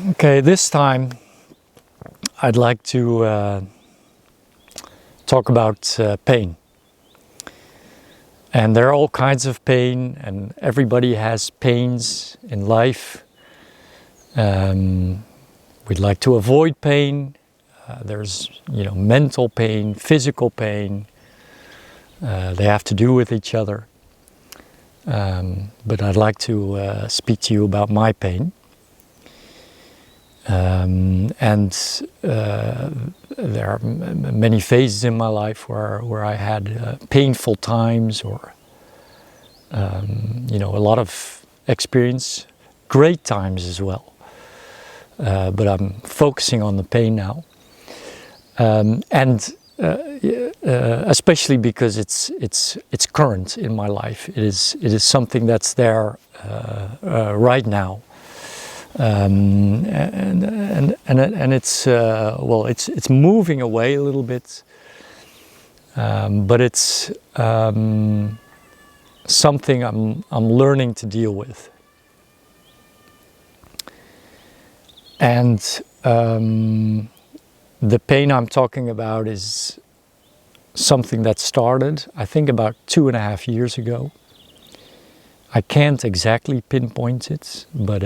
Okay, this time I'd like to talk about pain. And there are all kinds of pain, and everybody has pains in life. We'd like to avoid pain. There's, mental pain, physical pain. They have to do with each other. But I'd like to speak to you about my pain. There are many phases in my life where I had painful times or a lot of experience, great times as well. But I'm focusing on the pain now, especially because it's current in my life. It is something that's there right now. And it's moving away a little bit, but it's something I'm learning to deal with. And the pain I'm talking about is something that started, I think, about 2.5 years ago. I can't exactly pinpoint it, but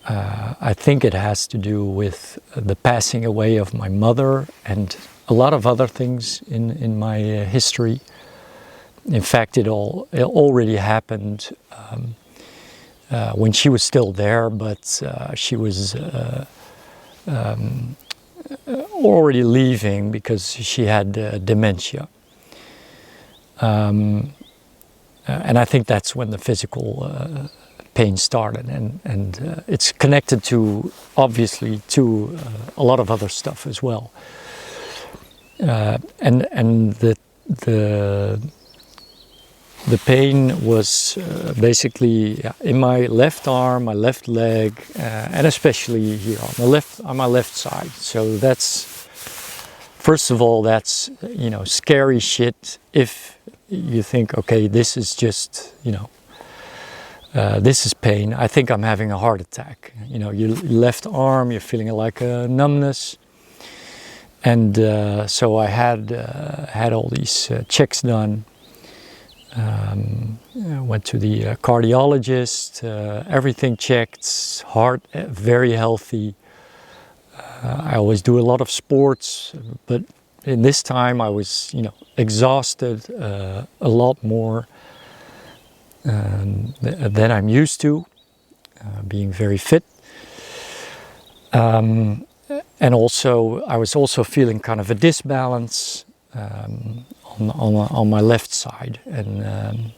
I think it has to do with the passing away of my mother and a lot of other things in my history. In fact, it already happened when she was still there, but she was already leaving because she had dementia. And I think that's when the physical pain started, and it's connected to, obviously, to a lot of other stuff as well. And the pain was basically in my left arm, my left leg, and especially here on my left side. So that's, first of all, that's scary shit. If you think, okay, this is just this is pain. I think I'm having a heart attack. Your left arm, you're feeling like a numbness. And so I had all these checks done. I went to the cardiologist, everything checked, heart very healthy. I always do a lot of sports, but in this time I was, exhausted a lot more than I'm used to, being very fit. And also, I was also feeling kind of a disbalance on my left side, and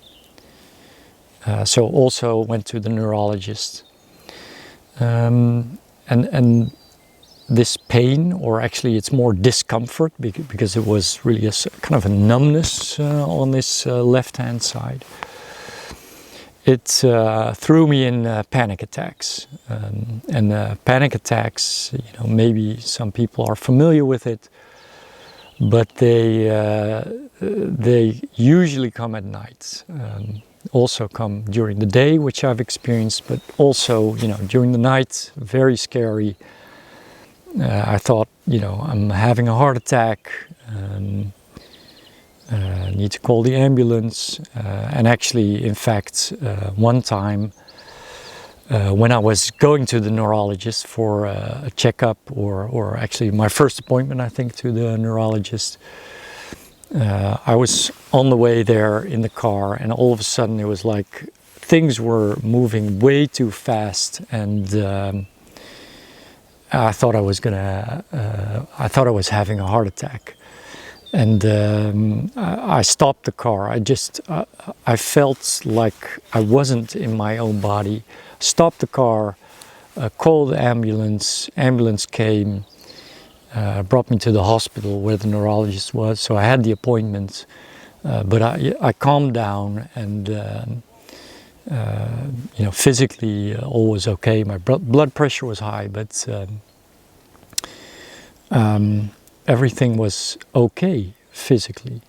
so also went to the neurologist. And this pain, or actually it's more discomfort, because it was really kind of a numbness on this left-hand side. It threw me in panic attacks, and panic attacks, maybe some people are familiar with it, but they usually come at night. Also come during the day, which I've experienced, but also during the night, very scary. I thought, I'm having a heart attack. Need to call the ambulance, and actually, in fact, one time when I was going to the neurologist for a checkup, or actually my first appointment, I think, to the neurologist, I was on the way there in the car, and all of a sudden it was like things were moving way too fast, and I thought I was having a heart attack. And I stopped the car. I felt like I wasn't in my own body. Stopped the car, called the ambulance. Ambulance came, brought me to the hospital where the neurologist was. So I had the appointment, but I calmed down, and physically all was okay. My blood pressure was high, but everything was okay physically,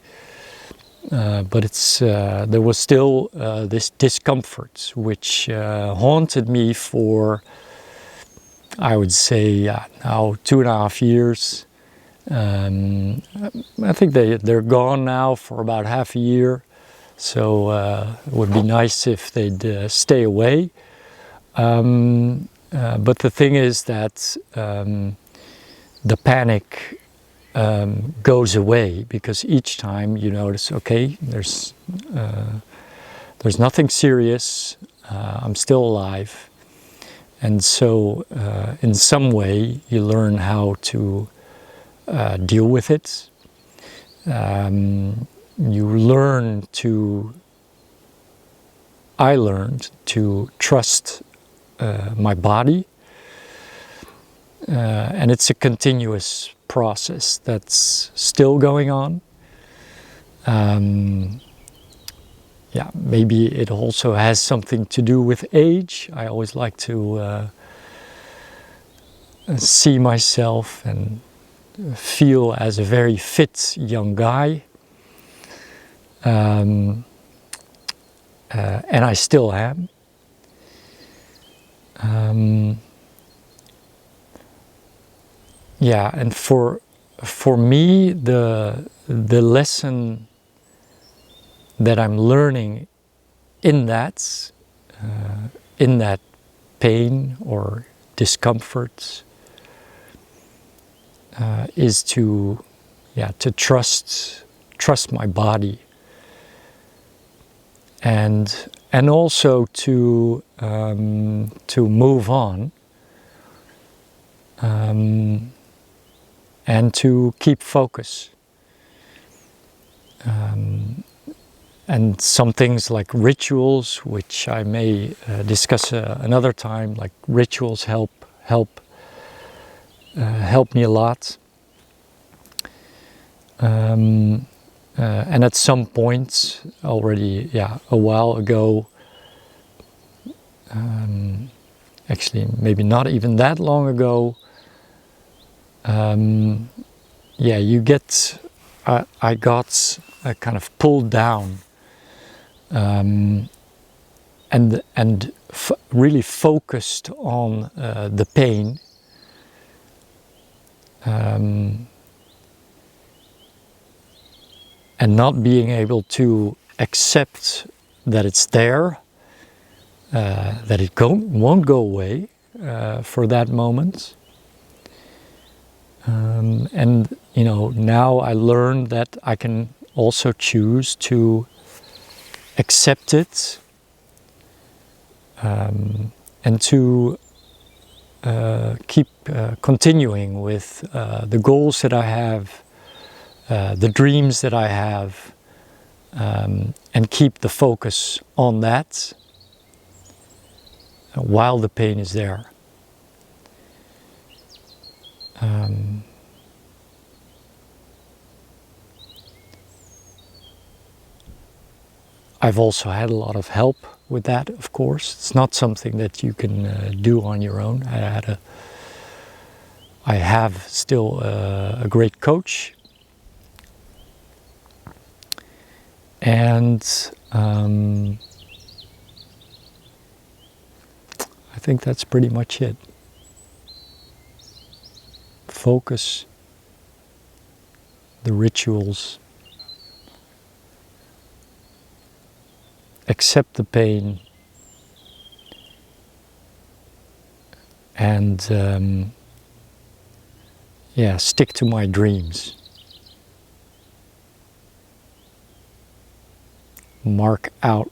but there was still this discomfort which haunted me for I would say now 2.5 years. I think they're gone now for about half a year, so it would be nice if they'd stay away. But the thing is that the panic goes away, because each time you notice, okay, there's nothing serious, I'm still alive. And so in some way you learn how to deal with it. I learned to trust my body, and it's a continuous process that's still going on. Yeah, maybe it also has something to do with age. I always like to see myself and feel as a very fit young guy, and I still am. Yeah, and for me, the lesson that I'm learning in that pain or discomfort is to trust my body, and also to move on, and to keep focus. And some things like rituals, which I may discuss another time, like rituals help me a lot. And at some point already, a while ago, actually maybe not even that long ago, I got kind of pulled down, and really focused on the pain, and not being able to accept that it's there, that it won't go away for that moment. And now I learned that I can also choose to accept it, and to keep continuing with the goals that I have, the dreams that I have, and keep the focus on that while the pain is there. I've also had a lot of help with that, of course. It's not something that you can do on your own. I have still a great coach, and I think that's pretty much it. Focus, the rituals, accept the pain, and stick to my dreams. Mark out